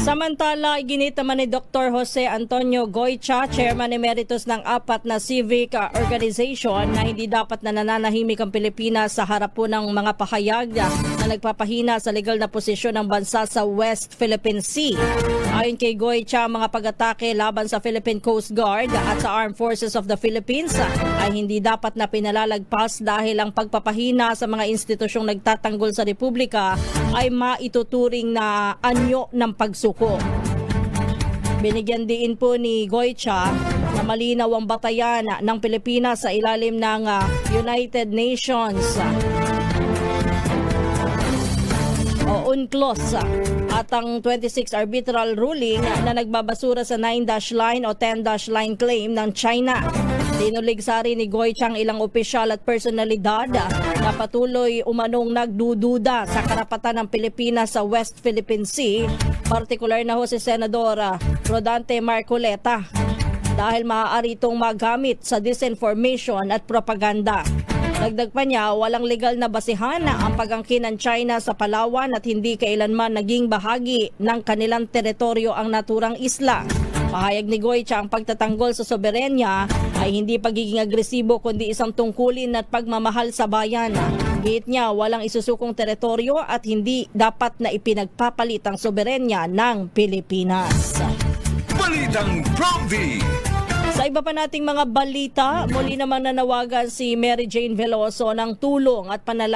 Samantala, iginit naman ni Dr. Jose Antonio Goycha, Chairman Emeritus ng 4 na civic organization, na hindi dapat na nananahimik ang Pilipinas sa harap po ng mga pahayag na nagpapahina sa legal na posisyon ng bansa sa West Philippine Sea. Ayon kay Goycha, mga pag-atake laban sa Philippine Coast Guard at sa Armed Forces of the Philippines ay hindi dapat na pinalalagpas dahil ang pagpapahina sa mga institusyong nagtatanggol sa Republika ay maituturing na anyo ng pagsuko. Binigyan din po ni Goycha na malinaw ang batayan ng Pilipinas sa ilalim ng United Nations o UNCLOS at ang 26 arbitral ruling na nagbabasura sa 9-dash line o 10-dash line claim ng China. Dinulig sa rin ni Goycha ang ilang opisyal at personalidad na patuloy umanong nagdududa sa karapatan ng Pilipinas sa West Philippine Sea, partikular na ho si Senador Rodante Marcoleta, dahil maaari itong magamit sa disinformation at propaganda. Dagdag pa niya, walang legal na basihan ang pag-angkin ng China sa Palawan at hindi kailanman naging bahagi ng kanilang teritoryo ang naturang isla. Pahayag ni Goycha, ang pagtatanggol sa soberenya ay hindi pagiging agresibo kundi isang tungkulin at pagmamahal sa bayan. Giit niya, walang isusukong teritoryo at hindi dapat na ipinagpapalit ang soberenya ng Pilipinas. Balitang Prompty. Sa iba pa nating mga balita, muli naman nanawagan si Mary Jane Veloso ng tulong at panalangin